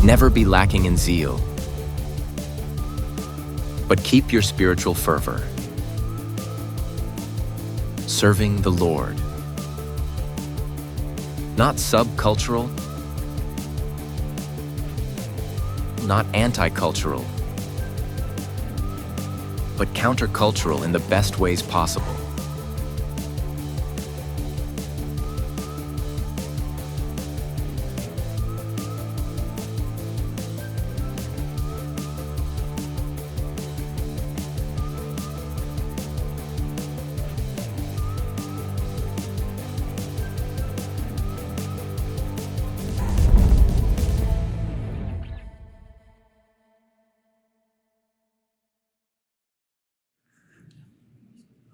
Never be lacking in zeal, but keep your spiritual fervor, serving the Lord. Not subcultural, not anti-cultural, but countercultural in the best ways possible.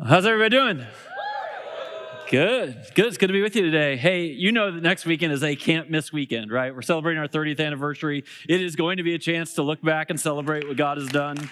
How's everybody doing? Good. It's good to be with you today. Hey, you know that next weekend is a can't miss weekend, right? We're celebrating our 30th anniversary. It is going to be a chance to look back and celebrate what God has done.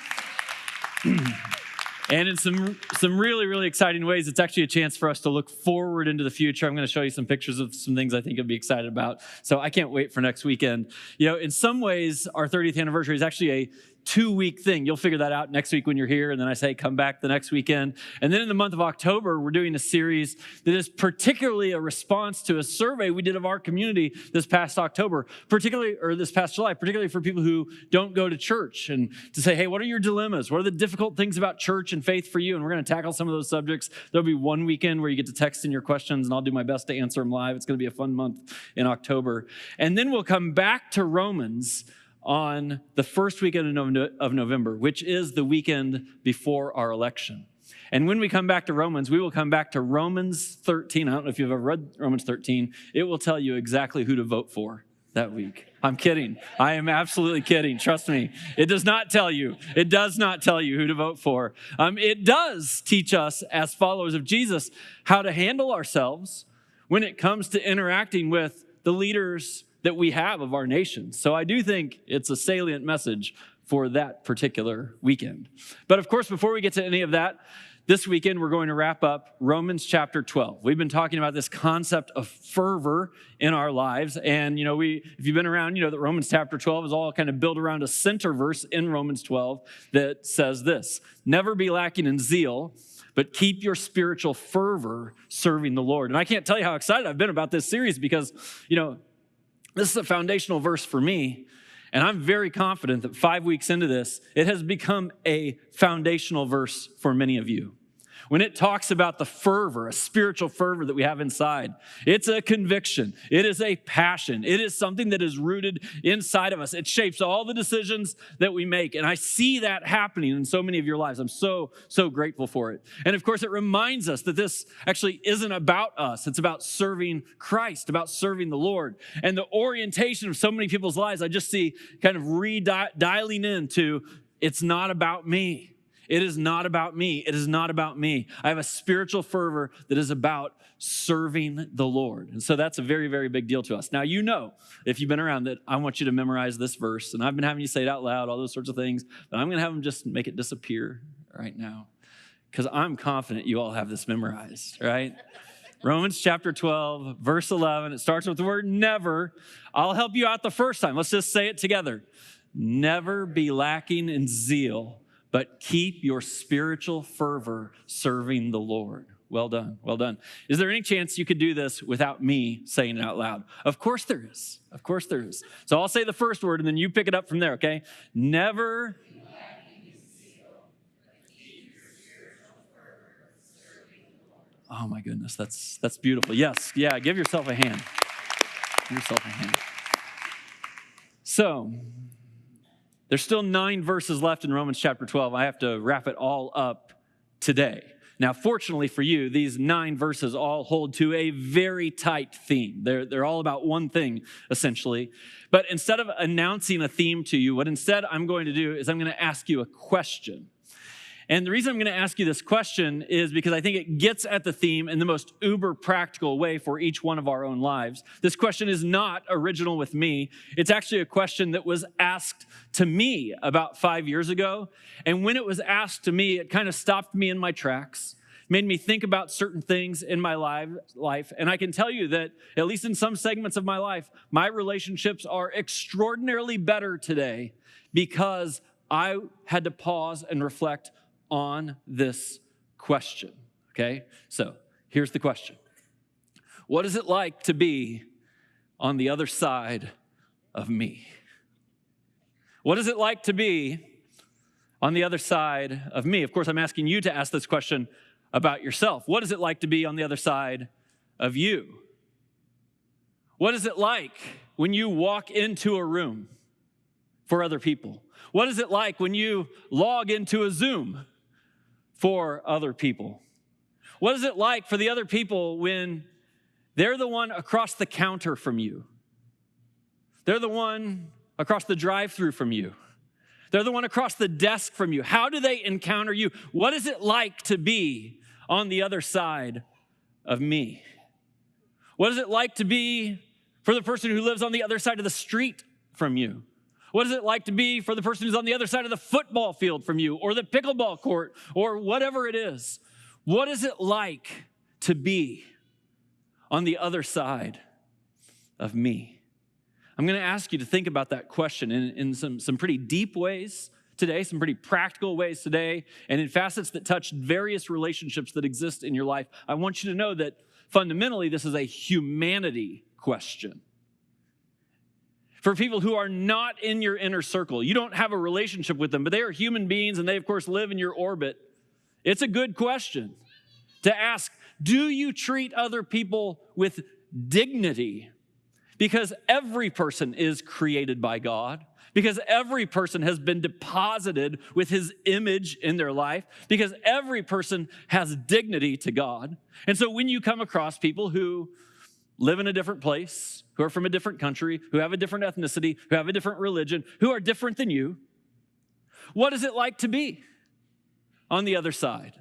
And in some really, really exciting ways, it's actually a chance for us to look forward into the future. I'm going to show you some pictures of some things I think you'll be excited about. So I can't wait for next weekend. You know, in some ways, our 30th anniversary is actually a 2-week thing. You'll figure that out next week when you're here. And then I say, come back the next weekend. And then in the month of October, we're doing a series that is particularly a response to a survey we did of our community this past October, this past July, particularly for people who don't go to church, and to say, hey, what are your dilemmas? What are the difficult things about church and faith for you? And we're going to tackle some of those subjects. There'll be one weekend where you get to text in your questions, and I'll do my best to answer them live. It's going to be a fun month in October. And then we'll come back to Romans on the first weekend of November, which is the weekend before our election. And when we come back to Romans, we will come back to Romans 13. I don't know if you've ever read Romans 13. It will tell you exactly who to vote for that week. I'm kidding. I am absolutely kidding. Trust me. It does not tell you. It does not tell you who to vote for. It does teach us as followers of Jesus how to handle ourselves when it comes to interacting with the leaders that we have of our nation. So I do think it's a salient message for that particular weekend. But of course, before we get to any of that, this weekend we're going to wrap up Romans chapter 12. We've been talking about this concept of fervor in our lives. And, you know, if you've been around, you know that Romans chapter 12 is all kind of built around a center verse in Romans 12 that says this: never be lacking in zeal, but keep your spiritual fervor serving the Lord. And I can't tell you how excited I've been about this series because, you know, this is a foundational verse for me, and I'm very confident that 5 weeks into this, it has become a foundational verse for many of you. When it talks about the fervor, a spiritual fervor that we have inside, it's a conviction. It is a passion. It is something that is rooted inside of us. It shapes all the decisions that we make. And I see that happening in so many of your lives. I'm so grateful for it. And of course, it reminds us that this actually isn't about us. It's about serving Christ, about serving the Lord. And the orientation of so many people's lives, I just see kind of dialing into, it's not about me. It is not about me. It is not about me. I have a spiritual fervor that is about serving the Lord. And so that's a very, very big deal to us. Now, you know, if you've been around, that I want you to memorize this verse. And I've been having you say it out loud, all those sorts of things. But I'm going to have them just make it disappear right now, because I'm confident you all have this memorized, right? Romans chapter 12, verse 11. It starts with the word never. I'll help you out the first time. Let's just say it together. Never be lacking in zeal, but keep your spiritual fervor serving the Lord. Well done, well done. Is there any chance you could do this without me saying it out loud? Of course there is. Of course there is. So I'll say the first word, and then you pick it up from there, okay? Never. Oh my goodness, that's beautiful. Yes, yeah, give yourself a hand. Give yourself a hand. So, there's still 9 verses left in Romans chapter 12. I have to wrap it all up today. Now, fortunately for you, these 9 verses all hold to a very tight theme. They're all about one thing, essentially. But instead of announcing a theme to you, what instead I'm going to do is I'm going to ask you a question. And the reason I'm going to ask you this question is because I think it gets at the theme in the most uber practical way for each one of our own lives. This question is not original with me. It's actually a question that was asked to me about 5 years ago. And when it was asked to me, it kind of stopped me in my tracks. made me think about certain things in my life. And I can tell you that, at least in some segments of my life, my relationships are extraordinarily better today because I had to pause and reflect on this question, okay? So here's the question. What is it like to be on the other side of me? What is it like to be on the other side of me? Of course, I'm asking you to ask this question about yourself. What is it like to be on the other side of you? What is it like when you walk into a room for other people? What is it like when you log into a Zoom for other people? What is it like for the other people when they're the one across the counter from you? They're the one across the drive-thru from you. They're the one across the desk from you. How do they encounter you? What is it like to be on the other side of me? What is it like to be for the person who lives on the other side of the street from you? What is it like to be for the person who's on the other side of the football field from you, or the pickleball court, or whatever it is? What is it like to be on the other side of me? I'm going to ask you to think about that question in some pretty deep ways today, some pretty practical ways today, and in facets that touch various relationships that exist in your life. I want you to know that fundamentally this is a humanity question. For people who are not in your inner circle, you don't have a relationship with them, but they are human beings and they, of course, live in your orbit. It's a good question to ask, do you treat other people with dignity? Because every person is created by God, because every person has been deposited with his image in their life, because every person has dignity to God. And so when you come across people who live in a different place, who are from a different country, who have a different ethnicity, who have a different religion, who are different than you, what is it like to be on the other side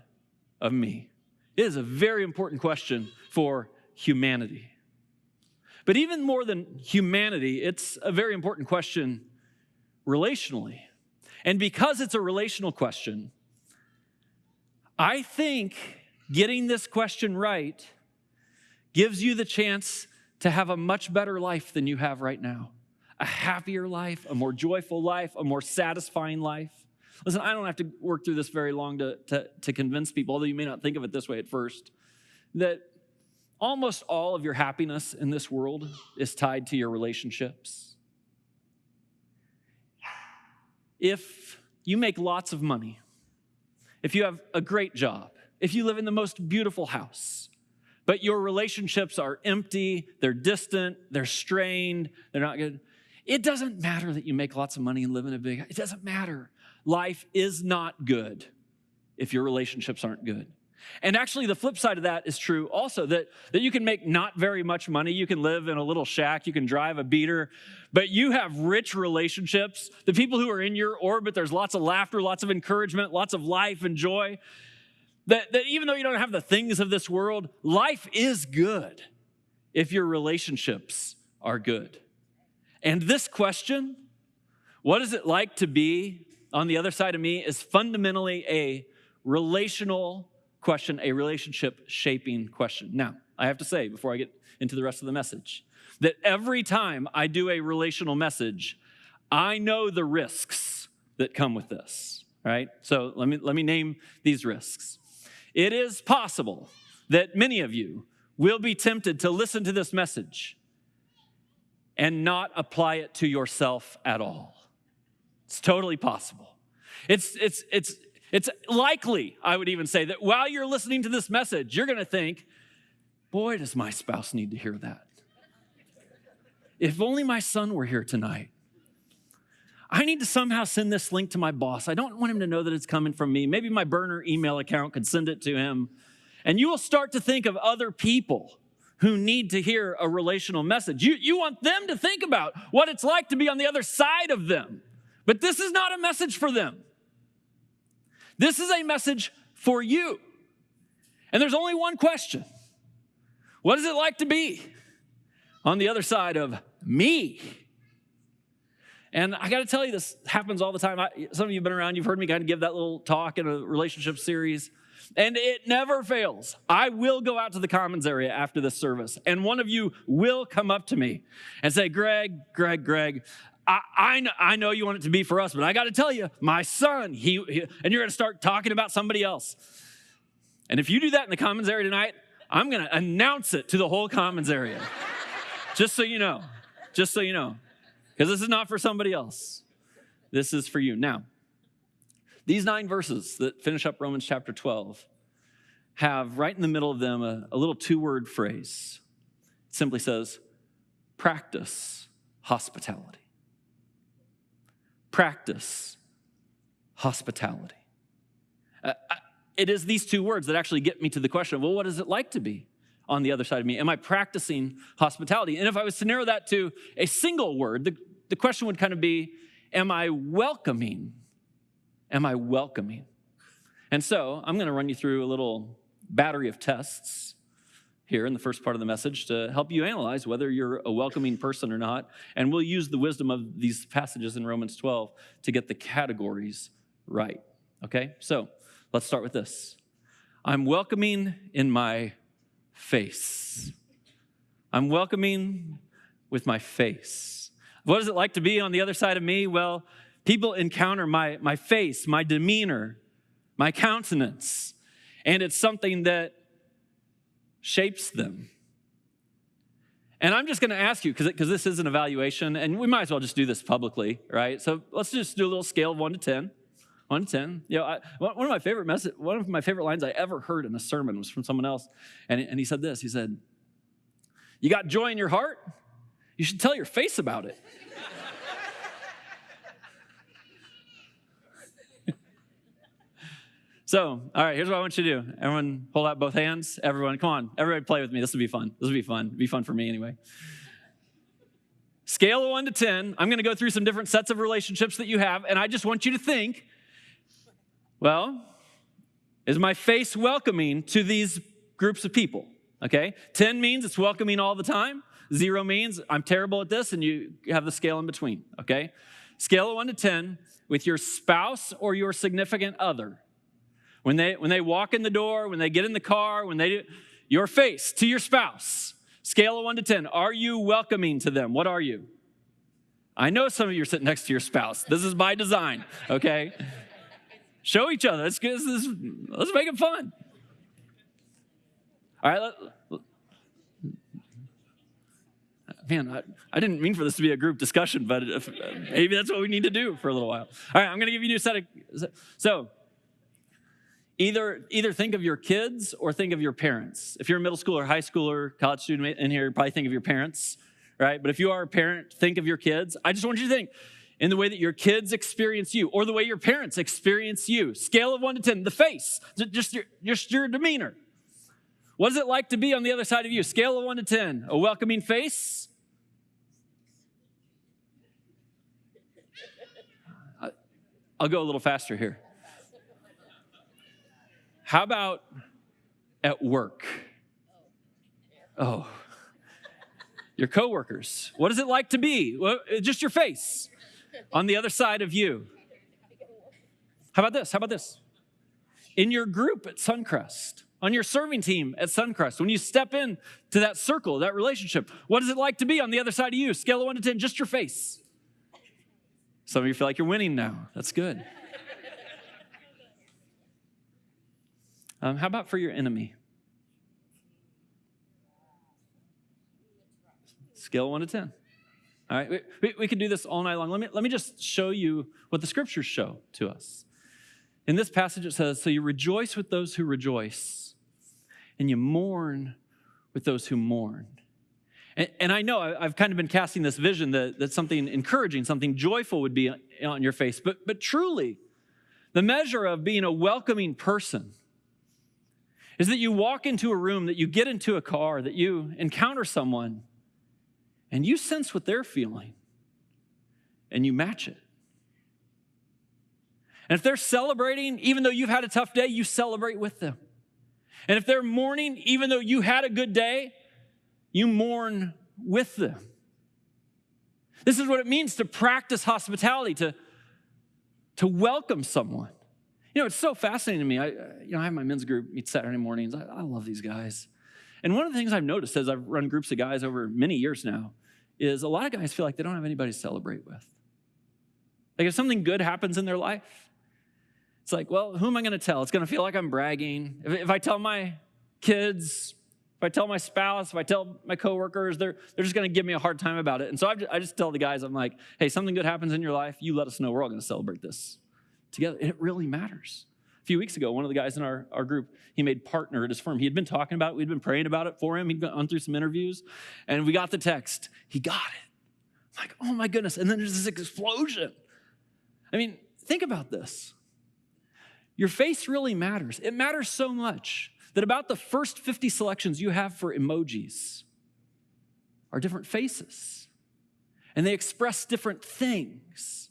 of me? It is a very important question for humanity. But even more than humanity, it's a very important question relationally. And because it's a relational question, I think getting this question right gives you the chance to have a much better life than you have right now. A happier life, a more joyful life, a more satisfying life. Listen, I don't have to work through this very long to convince people, although you may not think of it this way at first, that almost all of your happiness in this world is tied to your relationships. If you make lots of money, if you have a great job, if you live in the most beautiful house, but your relationships are empty, they're distant, they're strained, they're not good, it doesn't matter that you make lots of money and live in a big house. It doesn't matter. Life is not good if your relationships aren't good. And actually, the flip side of that is true also, that you can make not very much money, you can live in a little shack, you can drive a beater, but you have rich relationships. The people who are in your orbit, there's lots of laughter, lots of encouragement, lots of life and joy. That even though you don't have the things of this world, life is good if your relationships are good. And this question, what is it like to be on the other side of me, is fundamentally a relational question, a relationship shaping question. Now, I have to say, before I get into the rest of the message, that every time I do a relational message, I know the risks that come with this, right? So let me name these risks. It is possible that many of you will be tempted to listen to this message and not apply it to yourself at all. It's totally possible. It's likely, I would even say, that while you're listening to this message, you're going to think, boy, does my spouse need to hear that. If only my son were here tonight. I need to somehow send this link to my boss. I don't want him to know that it's coming from me. Maybe my burner email account could send it to him. And you will start to think of other people who need to hear a relational message. You want them to think about what it's like to be on the other side of them. But this is not a message for them. This is a message for you. And there's only one question. What is it like to be on the other side of me? And I got to tell you, this happens all the time. Some of you have been around, you've heard me kind of give that little talk in a relationship series. And it never fails. I will go out to the commons area after this service, and one of you will come up to me and say, Greg, I know you want it to be for us, but I got to tell you, my son, and you're going to start talking about somebody else. And if you do that in the commons area tonight, I'm going to announce it to the whole commons area. Just so you know. Because this is not for somebody else. This is for you. Now, these 9 verses that finish up Romans chapter 12 have right in the middle of them a little 2-word phrase. It simply says, practice hospitality. Practice hospitality. It is these 2 words that actually get me to the question of, well, what is it like to be on the other side of me? Am I practicing hospitality? And if I was to narrow that to a single word, the question would kind of be, am I welcoming? Am I welcoming? And so I'm going to run you through a little battery of tests here in the first part of the message to help you analyze whether you're a welcoming person or not. And we'll use the wisdom of these passages in Romans 12 to get the categories right. Okay? So let's start with this. I'm welcoming in my face. I'm welcoming with my face. What is it like to be on the other side of me? Well, people encounter my face, my demeanor, my countenance, and it's something that shapes them. And I'm just going to ask you, because this is an evaluation, and we might as well just do this publicly, right? So let's just do a little scale of 1 to 10. 1 to 10. You know, one of my favorite lines I ever heard in a sermon was from someone else, and he said this. He said, "You got joy in your heart? You should tell your face about it." So, all right, here's what I want you to do. Everyone hold out both hands. Everyone, come on. Everybody play with me. This will be fun. It'll be fun for me anyway. Scale of 1 to 10. I'm going to go through some different sets of relationships that you have, and I just want you to think, well, is my face welcoming to these groups of people? Okay? 10 means it's welcoming all the time. 0 means I'm terrible at this, and you have the scale in between. Okay? Scale of 1 to 10 with your spouse or your significant other. When they walk in the door, when they get in the car, your face to your spouse. Scale of 1 to 10. Are you welcoming to them? What are you? I know some of you are sitting next to your spouse. This is by design, okay? Show each other. Let's make it fun. All right. Man, I didn't mean for this to be a group discussion, but maybe that's what we need to do for a little while. All right, I'm going to give you a new set of... So... Either think of your kids or think of your parents. If you're a middle schooler, high schooler, college student in here, probably think of your parents, right? But if you are a parent, think of your kids. I just want you to think in the way that your kids experience you or the way your parents experience you. Scale of 1 to 10, the face, just your demeanor. What is it like to be on the other side of you? Scale of 1 to 10, a welcoming face. I'll go a little faster here. How about at work? Oh, your coworkers. What is it like to be? Well, just your face on the other side of you. How about this? In your group at Suncrest, on your serving team at Suncrest, when you step in to that circle, that relationship, what is it like to be on the other side of you? Scale of 1 to 10, just your face. Some of you feel like you're winning now. That's good. How about for your enemy? Scale 1 to 10. All right, we could do this all night long. Let me just show you what the scriptures show to us. In this passage it says, so you rejoice with those who rejoice, and you mourn with those who mourn. And I know I've kind of been casting this vision that something encouraging, something joyful would be on your face. But truly, the measure of being a welcoming person is that you walk into a room, that you get into a car, that you encounter someone, and you sense what they're feeling, and you match it. And if they're celebrating, even though you've had a tough day, you celebrate with them. And if they're mourning, even though you had a good day, you mourn with them. This is what it means to practice hospitality, to welcome someone. It's so fascinating to me. I have my men's group meet Saturday mornings. I love these guys. And one of the things I've noticed as I've run groups of guys over many years now is a lot of guys feel like they don't have anybody to celebrate with. Like if something good happens in their life, it's like, well, who am I going to tell? It's going to feel like I'm bragging. If I tell my kids, if I tell my spouse, if I tell my coworkers, they're just going to give me a hard time about it. And so I just tell the guys, I'm like, hey, something good happens in your life, you let us know. We're all going to celebrate this together. And it really matters. A few weeks ago, one of the guys in our group, he made partner at his firm. He had been talking about it. We'd been praying about it for him. He'd gone through some interviews. And we got the text. He got it. I'm like, oh my goodness. And then there's this explosion. I mean, think about this. Your face really matters. It matters so much that about the first 50 selections you have for emojis are different faces. And they express different things.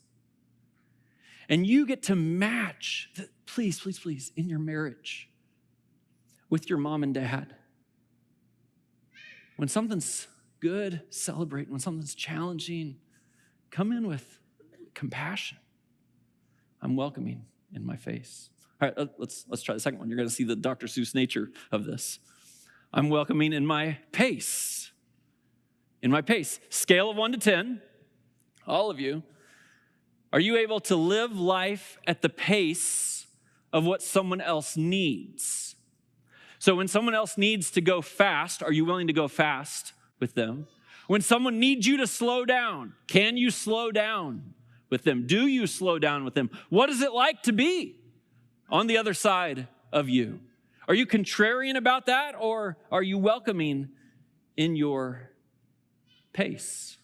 And you get to match, please, please, please, in your marriage with your mom and dad. When something's good, celebrate. When something's challenging, come in with compassion. I'm welcoming in my face. All right, let's try the second one. You're going to see the Dr. Seuss nature of this. I'm welcoming in my pace. In my pace. Scale of 1 to 10, all of you. Are you able to live life at the pace of what someone else needs? So when someone else needs to go fast, are you willing to go fast with them? When someone needs you to slow down, can you slow down with them? Do you slow down with them? What is it like to be on the other side of you? Are you contrarian about that, or are you welcoming in your pace?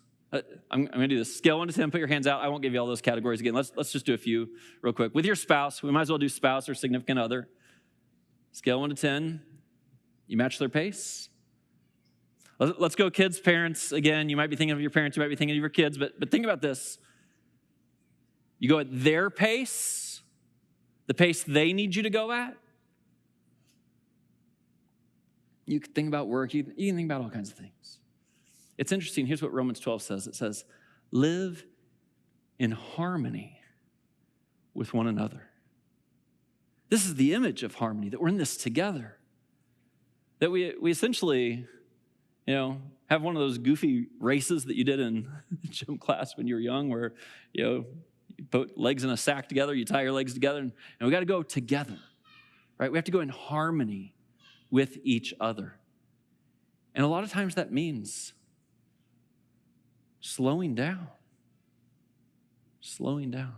I'm going to do this. Scale 1 to 10, put your hands out. I won't give you all those categories again. Let's just do a few real quick. With your spouse, we might as well do spouse or significant other. Scale 1 to 10, you match their pace. Let's go kids, parents. Again, you might be thinking of your parents, you might be thinking of your kids, but think about this. You go at their pace, the pace they need you to go at. You can think about work. You can think about all kinds of things. It's interesting. Here's what Romans 12 says. It says, live in harmony with one another. This is the image of harmony, that we're in this together. That we essentially, have one of those goofy races that you did in gym class when you were young where, you put legs in a sack together, you tie your legs together, and we got to go together, right? We have to go in harmony with each other. And a lot of times that means slowing down. Slowing down.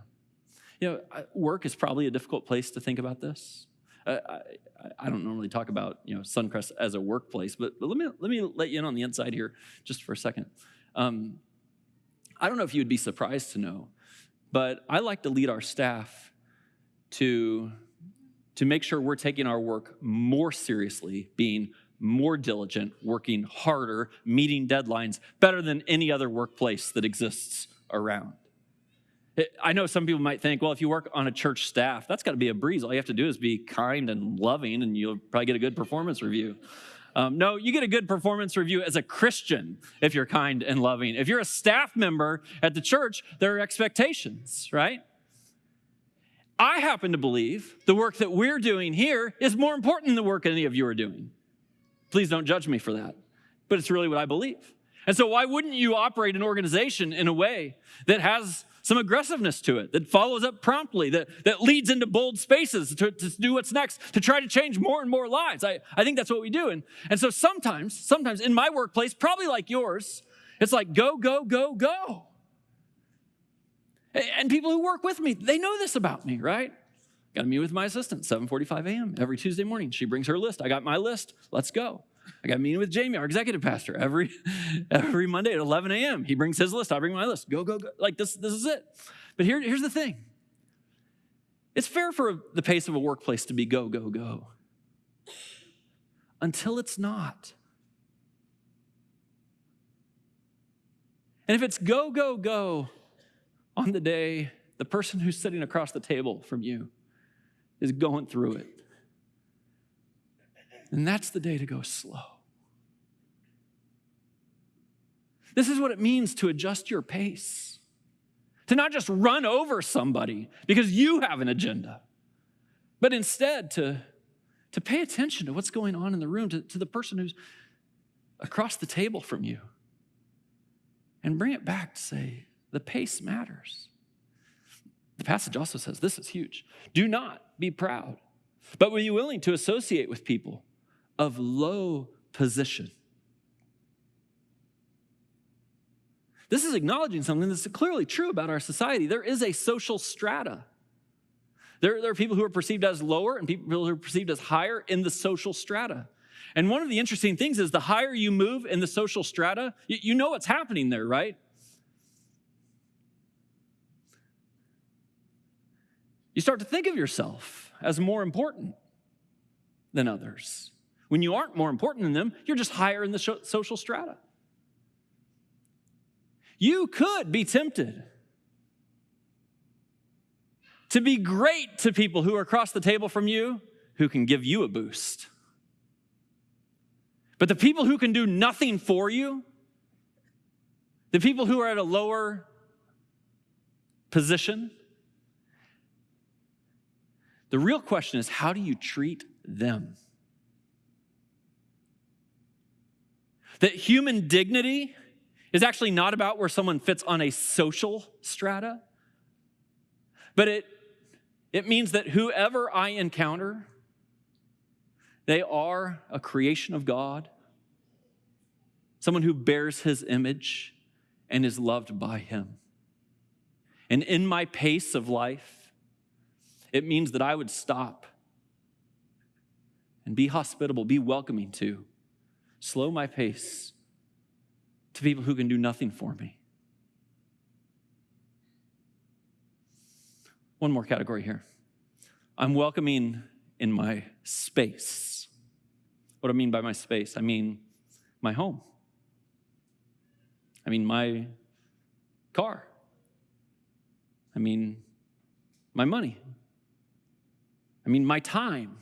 Work is probably a difficult place to think about this. I don't normally talk about, Suncrest as a workplace, but let me let you in on the inside here just for a second. I don't know if you would be surprised to know, but I like to lead our staff to make sure we're taking our work more seriously, being more diligent, working harder, meeting deadlines better than any other workplace that exists around. I know some people might think, well, if you work on a church staff, that's got to be a breeze. All you have to do is be kind and loving, and you'll probably get a good performance review. No, you get a good performance review as a Christian if you're kind and loving. If you're a staff member at the church, there are expectations, right? I happen to believe the work that we're doing here is more important than the work any of you are doing. Please don't judge me for that, but it's really what I believe. And so why wouldn't you operate an organization in a way that has some aggressiveness to it, that follows up promptly, that leads into bold spaces to do what's next, to try to change more and more lives? I think that's what we do. And so sometimes in my workplace, probably like yours, it's like go, go, go, go. And people who work with me, they know this about me, right? Got to meet with my assistant, 7:45 a.m. every Tuesday morning. She brings her list. I got my list. Let's go. I got a meeting with Jamie, our executive pastor, every Monday at 11 a.m. He brings his list. I bring my list. Go, go, go. Like this is it. But here's the thing. It's fair for the pace of a workplace to be go, go, go. Until it's not. And if it's go, go, go on the day the person who's sitting across the table from you is going through it, and that's the day to go slow. This is what it means to adjust your pace. To not just run over somebody because you have an agenda, But instead to pay attention to what's going on in the room, to the person who's across the table from you, and bring it back to say, the pace matters. The passage also says, this is huge. Do not be proud, but were you willing to associate with people of low position? This is acknowledging something that's clearly true about our society. There is a social strata. There are people who are perceived as lower and people who are perceived as higher in the social strata. And one of the interesting things is the higher you move in the social strata, you know what's happening there, right? You start to think of yourself as more important than others. When you aren't more important than them, you're just higher in the social strata. You could be tempted to be great to people who are across the table from you, who can give you a boost. But the people who can do nothing for you, the people who are at a lower position, the real question is, how do you treat them? That human dignity is actually not about where someone fits on a social strata, but it means that whoever I encounter, they are a creation of God, someone who bears his image and is loved by him. And in my pace of life, it means that I would stop and be hospitable, be welcoming to, slow my pace to people who can do nothing for me. One more category here. I'm welcoming in my space. What do I mean by my space? I mean my home. I mean my car. I mean my money. I mean my time.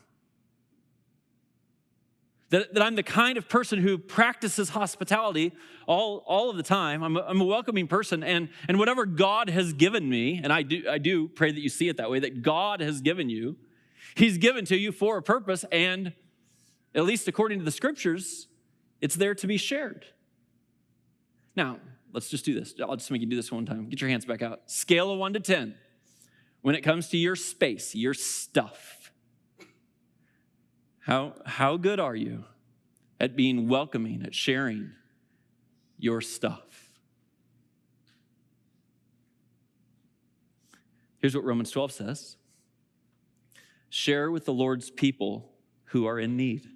That I'm the kind of person who practices hospitality all of the time. I'm a welcoming person, and whatever God has given me, and I do pray that you see it that way, that God has given you, he's given to you for a purpose, and at least according to the scriptures, it's there to be shared. Now, let's just do this. I'll just make you do this one time. Get your hands back out. Scale of 1 to 10. When it comes to your space, your stuff, how good are you at being welcoming, at sharing your stuff? Here's what Romans 12 says. Share with the Lord's people who are in need.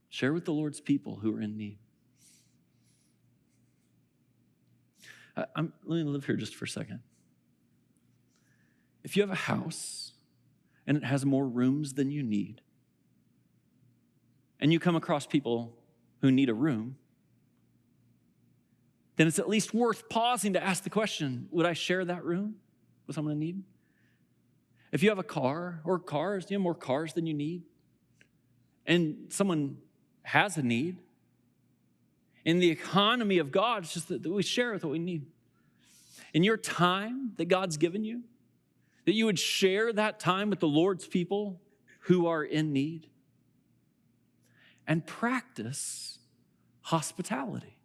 Share with the Lord's people who are in need. Let me live here just for a second. If you have a house and it has more rooms than you need, and you come across people who need a room, then it's at least worth pausing to ask the question, would I share that room with someone in need? If you have a car or cars, you have more cars than you need, and someone has a need, in the economy of God, it's just that we share with what we need. In your time that God's given you, that you would share that time with the Lord's people who are in need, and practice hospitality.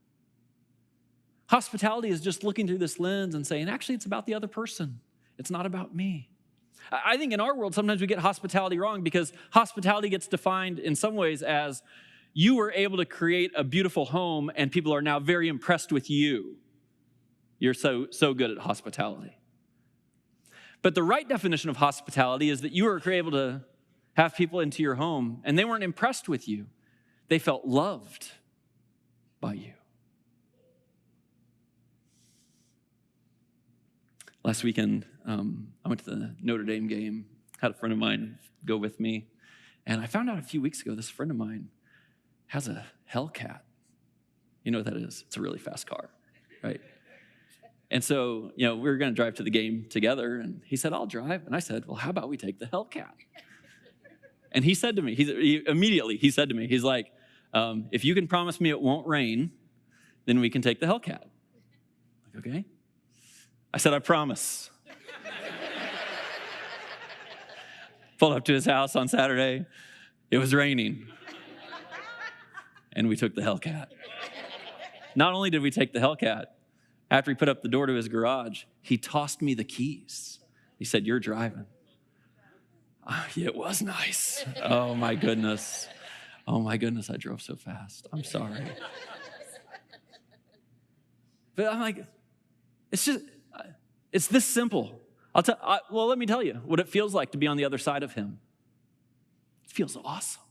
Hospitality is just looking through this lens and saying, actually, it's about the other person. It's not about me. I think in our world, sometimes we get hospitality wrong because hospitality gets defined in some ways as you were able to create a beautiful home and people are now very impressed with you. You're so good at hospitality. But the right definition of hospitality is that you were able to have people into your home and they weren't impressed with you. They felt loved by you. Last weekend, I went to the Notre Dame game, had a friend of mine go with me, and I found out a few weeks ago this friend of mine has a Hellcat. You know what that is? It's a really fast car, right? And so, we were going to drive to the game together, and he said, I'll drive. And I said, well, how about we take the Hellcat? And he said to me, he said to me, he's like, if you can promise me it won't rain, then we can take the Hellcat. I'm like, okay. I said, I promise. Pulled up to his house on Saturday. It was raining. And we took the Hellcat. Not only did we take the Hellcat, after he put up the door to his garage, he tossed me the keys. He said, "You're driving." It was nice. Oh my goodness. Oh my goodness, I drove so fast. I'm sorry. But I'm like, it's this simple. Well, let me tell you what it feels like to be on the other side of him. It feels awesome.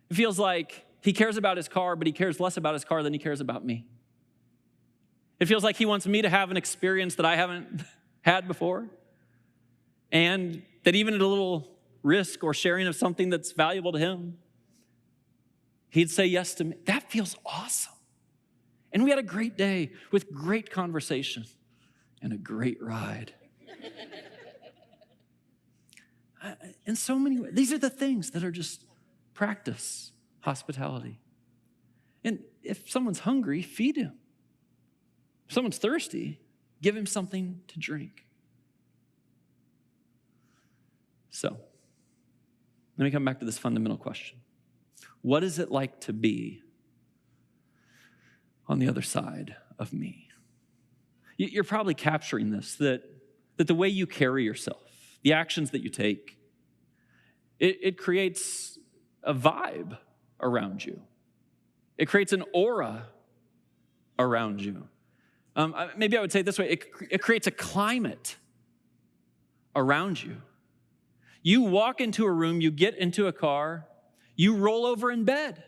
It feels like he cares about his car, but he cares less about his car than he cares about me. It feels like he wants me to have an experience that I haven't had before, and that even at a little risk or sharing of something that's valuable to him, he'd say yes to me. That feels awesome. And we had a great day with great conversation and a great ride. In so many ways, these are the things that are just practice hospitality. And if someone's hungry, feed him. If someone's thirsty, give him something to drink. So, let me come back to this fundamental question. What is it like to be on the other side of me? You're probably capturing this, that the way you carry yourself, the actions that you take, it creates a vibe around you. It creates an aura around you. Maybe I would say it this way, it creates a climate around you. You walk into a room, you get into a car, you roll over in bed,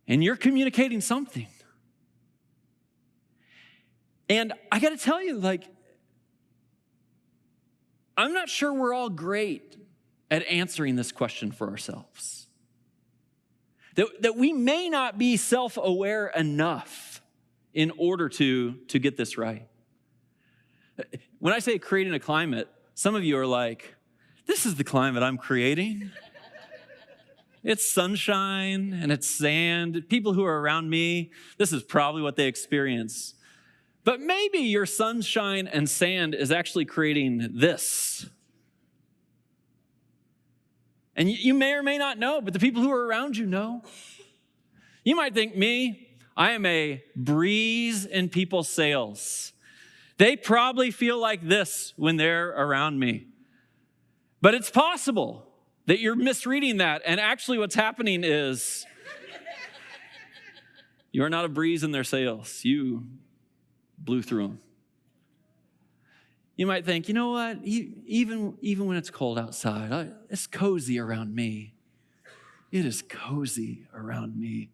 and you're communicating something. And I got to tell you, I'm not sure we're all great at answering this question for ourselves. That we may not be self-aware enough in order to get this right. When I say creating a climate, some of you are like, this is the climate I'm creating. It's sunshine and it's sand. People who are around me, this is probably what they experience. But maybe your sunshine and sand is actually creating this. And you may or may not know, but the people who are around you know. You might think I am a breeze in people's sails. They probably feel like this when they're around me. But it's possible that you're misreading that, and actually what's happening is you're not a breeze in their sails. You blew through them. You might think, you know what? Even when it's cold outside, it's cozy around me. It is cozy around me.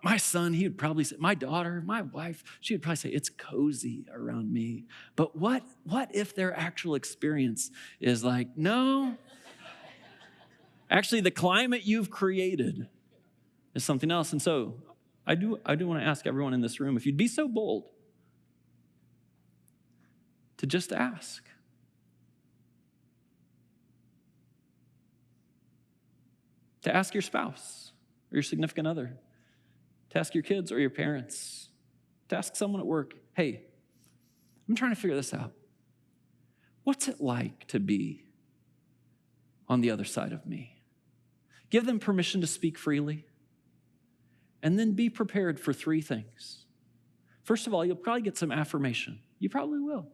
My son, he would probably say, my daughter, my wife, she would probably say, it's cozy around me. But what if their actual experience is like, no, actually the climate you've created is something else. And so I do want to ask everyone in this room, if you'd be so bold to just ask. To ask your spouse or your significant other, to ask your kids or your parents, to ask someone at work, hey, I'm trying to figure this out. What's it like to be on the other side of me? Give them permission to speak freely, and then be prepared for 3 things. First of all, you'll probably get some affirmation. You probably will.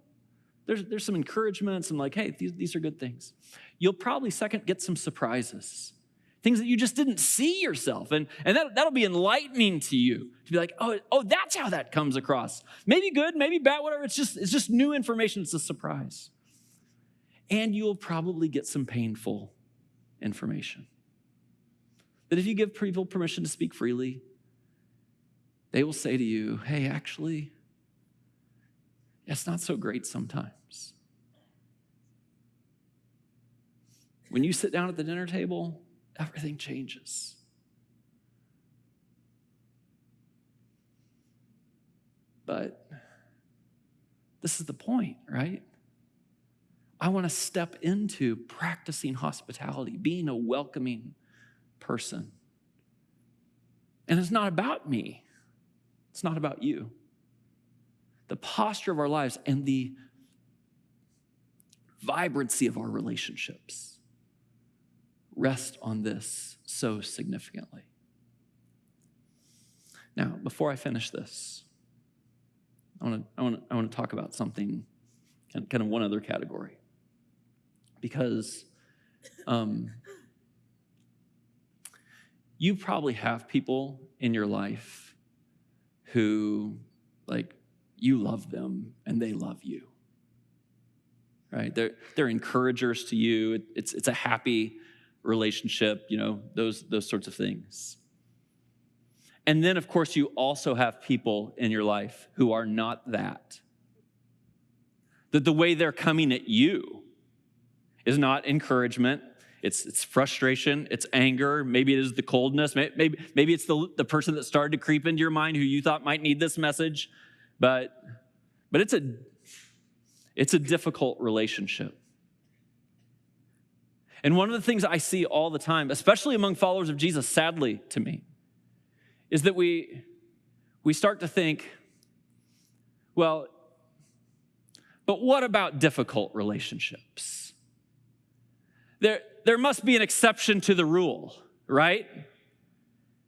There's some encouragement, some like, hey, these are good things. You'll probably second get some surprises. Things that you just didn't see yourself. And that'll be enlightening to you. To be like, oh, that's how that comes across. Maybe good, maybe bad, whatever. It's just new information. It's a surprise. And you'll probably get some painful information. That if you give people permission to speak freely, they will say to you, hey, actually, it's not so great sometimes. When you sit down at the dinner table, everything changes. But this is the point, right? I want to step into practicing hospitality, being a welcoming person. And it's not about me. It's not about you. The posture of our lives and the vibrancy of our relationships rest on this so significantly. Now, before I finish this, I want to talk about something, kind of one other category, because you probably have people in your life who, like, you love them and they love you, right? They're encouragers to you. It's a happy relationship, those sorts of things. And then, of course, you also have people in your life who are not that. That the way they're coming at you is not encouragement. It's frustration, it's anger, maybe it is the coldness, maybe it's the person that started to creep into your mind who you thought might need this message, but it's a difficult relationship. And one of the things I see all the time, especially among followers of Jesus, sadly to me, is that we start to think, well, but what about difficult relationships? There must be an exception to the rule, right?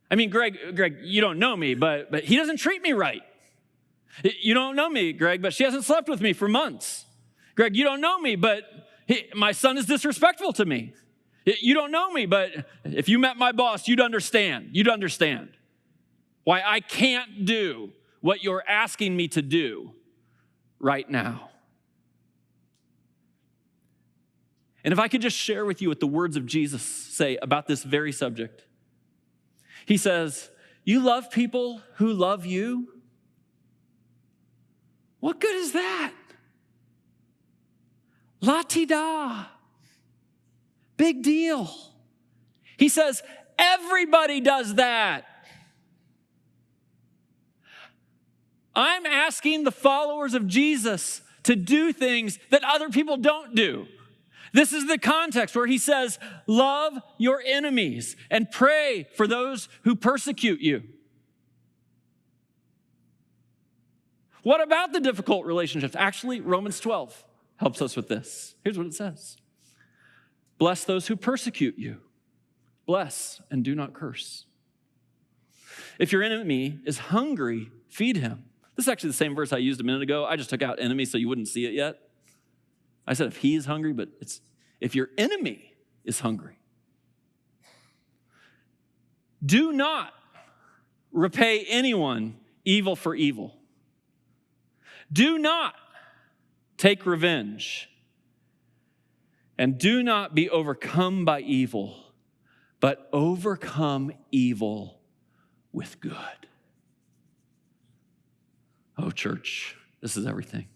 I mean, Greg, you don't know me, but he doesn't treat me right. You don't know me, Greg, but she hasn't slept with me for months. Greg, you don't know me, but my son is disrespectful to me. You don't know me, but if you met my boss, you'd understand. You'd understand why I can't do what you're asking me to do right now. And if I could just share with you what the words of Jesus say about this very subject. He says, you love people who love you? What good is that? La-ti-da. Big deal. He says, everybody does that. I'm asking the followers of Jesus to do things that other people don't do. This is the context where he says, love your enemies and pray for those who persecute you. What about the difficult relationships? Actually, Romans 12 helps us with this. Here's what it says. Bless those who persecute you. Bless and do not curse. If your enemy is hungry, feed him. This is actually the same verse I used a minute ago. I just took out enemy so you wouldn't see it yet. I said if he is hungry, but it's if your enemy is hungry. Do not repay anyone evil for evil. Do not take revenge. And do not be overcome by evil, but overcome evil with good. Oh, church, this is everything.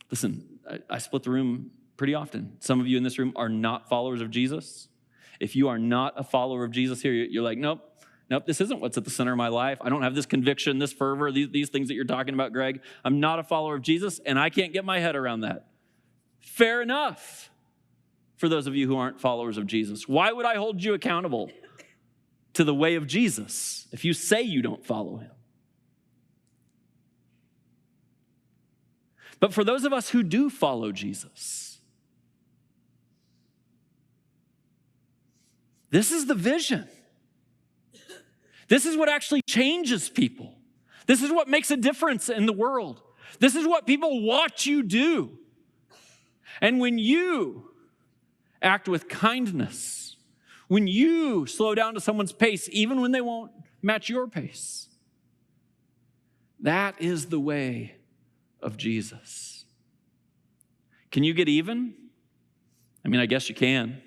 Listen, I split the room pretty often. Some of you in this room are not followers of Jesus. If you are not a follower of Jesus here, you're like, nope, this isn't what's at the center of my life. I don't have this conviction, this fervor, these things that you're talking about, Greg. I'm not a follower of Jesus, and I can't get my head around that. Fair enough for those of you who aren't followers of Jesus. Why would I hold you accountable to the way of Jesus if you say you don't follow him? But for those of us who do follow Jesus, this is the vision. This is what actually changes people. This is what makes a difference in the world. This is what people watch you do. And when you act with kindness, when you slow down to someone's pace, even when they won't match your pace, that is the way of Jesus. Can you get even? I mean, I guess you can.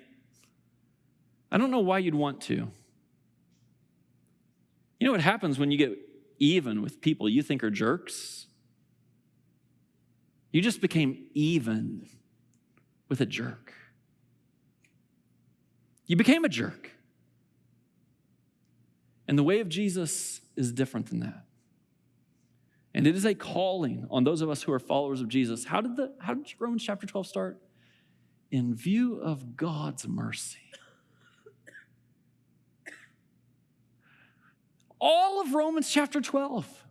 I don't know why you'd want to. You know what happens when you get even with people you think are jerks? You just became even with a jerk. You became a jerk. And the way of Jesus is different than that. And it is a calling on those of us who are followers of Jesus. How did Romans chapter 12 start? In view of God's mercy. All of Romans chapter 12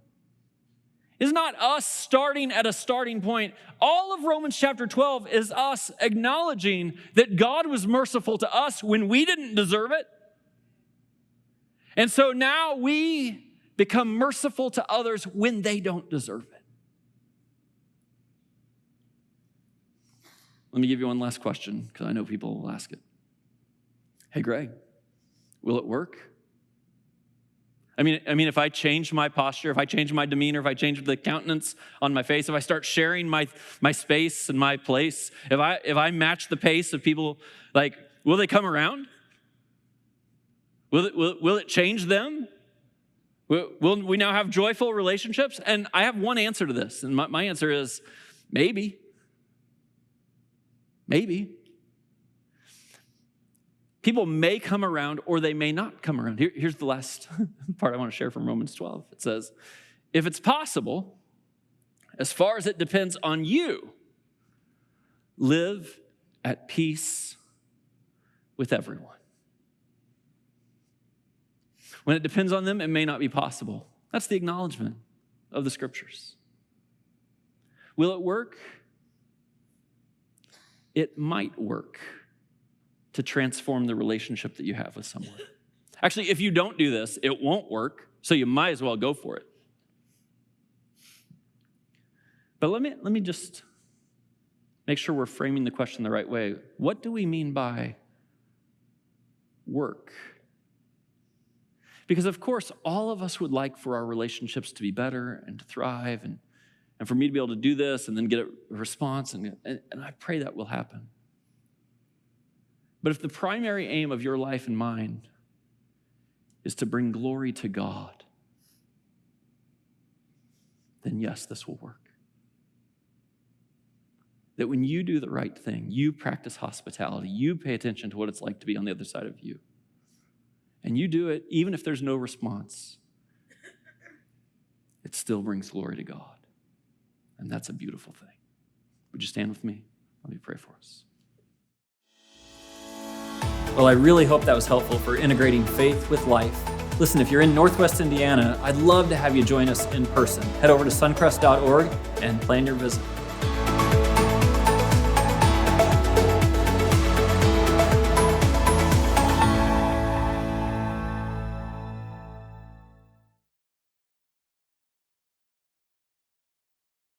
is not us starting at a starting point. All of Romans chapter 12 is us acknowledging that God was merciful to us when we didn't deserve it. And so now we become merciful to others when they don't deserve it. Let me give you one last question, because I know people will ask it. Hey, Greg, will it work? I mean, if I change my posture, if I change my demeanor, if I change the countenance on my face, if I start sharing my space and my place, if I match the pace of people, like, will they come around? Will it change them? Will we now have joyful relationships? And I have one answer to this, and my answer is maybe. Maybe. People may come around or they may not come around. Here's the last part I want to share from Romans 12. It says, if it's possible, as far as it depends on you, live at peace with everyone. When it depends on them, it may not be possible. That's the acknowledgement of the scriptures. Will it work? It might work to transform the relationship that you have with someone. Actually, if you don't do this, it won't work, so you might as well go for it. But let me just make sure we're framing the question the right way. What do we mean by work? Because, of course, all of us would like for our relationships to be better and to thrive and for me to be able to do this and then get a response, and I pray that will happen. But if the primary aim of your life and mine is to bring glory to God, then yes, this will work. That when you do the right thing, you practice hospitality, you pay attention to what it's like to be on the other side of you, and you do it even if there's no response, it still brings glory to God. And that's a beautiful thing. Would you stand with me? Let me pray for us. Well, I really hope that was helpful for integrating faith with life. Listen, if you're in Northwest Indiana, I'd love to have you join us in person. Head over to suncrest.org and plan your visit.